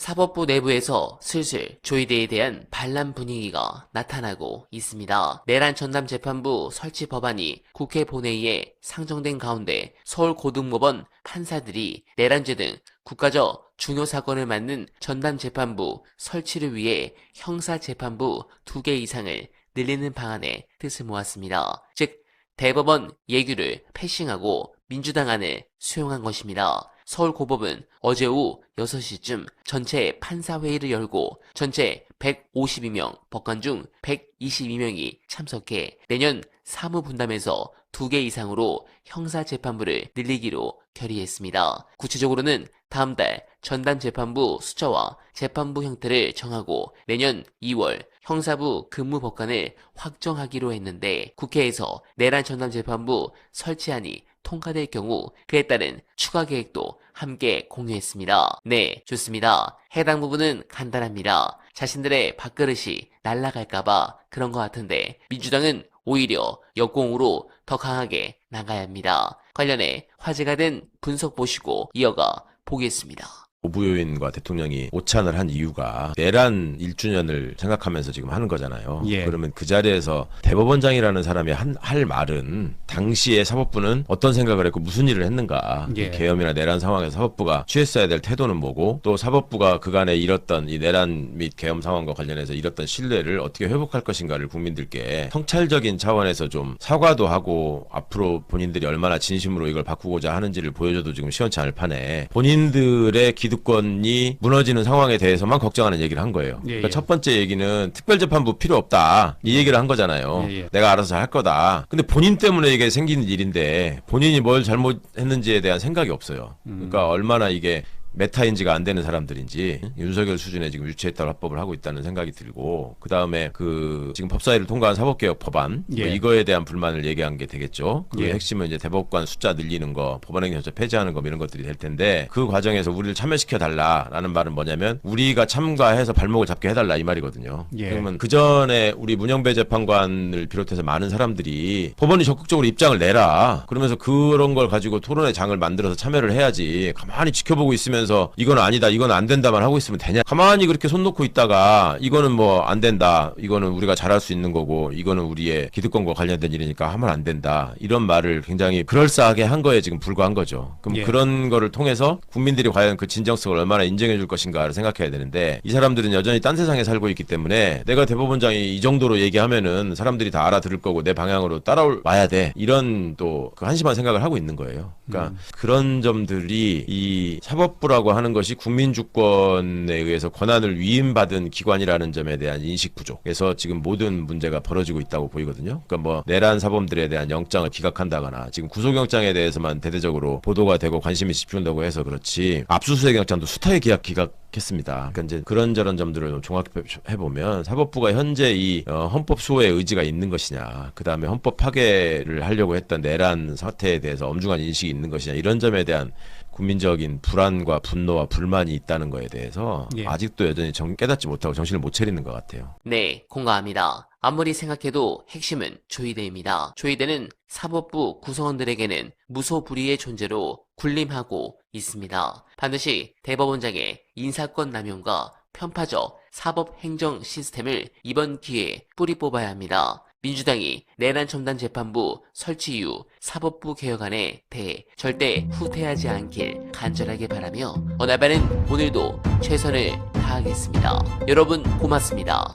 사법부 내부에서 슬슬 조이대에 대한 반란 분위기가 나타나고 있습니다. 내란 전담재판부 설치 법안이 국회 본회의에 상정된 가운데 서울고등법원 판사들이 내란죄 등 국가적 중요 사건을 맡는 전담재판부 설치를 위해 형사재판부 2개 이상을 늘리는 방안에 뜻을 모았습니다. 즉 대법원 예규를 패싱하고 민주당 안을 수용한 것입니다. 서울고법은 어제 오후 6시쯤 전체 판사회의를 열고 전체 152명 법관 중 122명이 참석해 내년 사무분담에서 2개 이상으로 형사재판부를 늘리기로 결의했습니다. 구체적으로는 다음 달 전담재판부 숫자와 재판부 형태를 정하고 내년 2월 형사부 근무법관을 확정하기로 했는데 국회에서 내란 전담재판부 설치안이 통과될 경우 그에 따른 추가 계획도 함께 공유했습니다. 네, 좋습니다. 해당 부분은 간단합니다. 자신들의 밥그릇이 날아갈까봐 그런 것 같은데 민주당은 오히려 역공으로 더 강하게 나가야 합니다. 관련해 화제가 된 분석 보시고 이어가 보겠습니다. 노부효인과 대통령이 오찬을 한 이유가 내란 1주년을 생각하면서 지금 하는 거잖아요. 예. 그러면 그 자리에서 대법원장이라는 사람이 할 말은 당시에 사법부는 어떤 생각을 했고 무슨 일을 했는가. 예. 이 계엄이나 내란 상황에서 사법부가 취했어야 될 태도는 뭐고 또 사법부가 그간에 잃었던 이 내란 및 계엄 상황과 관련해서 잃었던 신뢰를 어떻게 회복할 것인가를 국민들께 성찰적인 차원에서 좀 사과도 하고 앞으로 본인들이 얼마나 진심으로 이걸 바꾸고자 하는지를 보여줘도 지금 시원치 않을 판에 본인들의 기득권이 무너지는 상황에 대해서만 걱정하는 얘기를 한 거예요. 예, 그러니까 예. 첫 번째 얘기는 특별재판부 필요 없다. 이 얘기를 한 거잖아요. 예, 예. 내가 알아서 할 거다. 근데 본인 때문에 이게 생기는 일인데 본인이 뭘 잘못했는지에 대한 생각이 없어요. 그러니까 얼마나 이게 메타인지가 안 되는 사람들인지 윤석열 수준에 지금 유치했다고 합법을 하고 있다는 생각이 들고 그 다음에 지금 법사위를 통과한 사법개혁 법안 예. 뭐 이거에 대한 불만을 얘기한 게 되겠죠. 그 예. 핵심은 이제 대법관 숫자 늘리는 거, 법원행정 절차 폐지하는 거 이런 것들이 될 텐데 그 과정에서 우리를 참여시켜 달라라는 말은 뭐냐면 우리가 참가해서 발목을 잡게 해달라 이 말이거든요. 예. 그러면 그 전에 우리 문영배 재판관을 비롯해서 많은 사람들이 법원이 적극적으로 입장을 내라. 그러면서 그런 걸 가지고 토론의 장을 만들어서 참여를 해야지. 가만히 지켜보고 있으면 이건 아니다, 이건 안 된다만 하고 있으면 되냐? 가만히 그렇게 손 놓고 있다가 이거는 뭐 안 된다, 이거는 우리가 잘할 수 있는 거고, 이거는 우리의 기득권과 관련된 일이니까 하면 안 된다. 이런 말을 굉장히 그럴싸하게 한 거에 지금 불과한 거죠. 그럼 예. 그런 거를 통해서 국민들이 과연 그 진정성을 얼마나 인정해 줄 것인가를 생각해야 되는데 이 사람들은 여전히 딴 세상에 살고 있기 때문에 내가 대법원장이 이 정도로 얘기하면은 사람들이 다 알아들을 거고 내 방향으로 따라와야 돼. 이런 또 그 한심한 생각을 하고 있는 거예요. 그러니까 그런 점들이 이 사법부 라고 하는 것이 국민주권에 의해서 권한을 위임받은 기관이라는 점에 대한 인식 부족에서 지금 모든 문제가 벌어지고 있다고 보이거든요. 그러니까 뭐 내란 사범들에 대한 영장을 기각한다거나 지금 구속영장에 대해서만 대대적으로 보도가 되고 관심이 집중된다고 해서 그렇지 압수수색 영장도 숱하게 기각했습니다. 그러니까 이제 그런저런 점들을 좀 종합해 보면 사법부가 현재 이 헌법 수호의 의지가 있는 것이냐, 그 다음에 헌법 파괴를 하려고 했던 내란 사태에 대해서 엄중한 인식이 있는 것이냐 이런 점에 대한 국민적인 불안과 분노와 불만이 있다는 거에 대해서 예. 아직도 여전히 깨닫지 못하고 정신을 못 차리는 것 같아요. 네, 공감합니다. 아무리 생각해도 핵심은 조이대입니다. 조이대는 사법부 구성원들에게는 무소불위의 존재로 군림하고 있습니다. 반드시 대법원장의 인사권 남용과 편파적 사법행정 시스템을 이번 기회에 뿌리 뽑아야 합니다. 민주당이 내란 첨단 재판부 설치 이후 사법부 개혁안에 대해 절대 후퇴하지 않길 간절하게 바라며 어나바는 오늘도 최선을 다하겠습니다. 여러분 고맙습니다.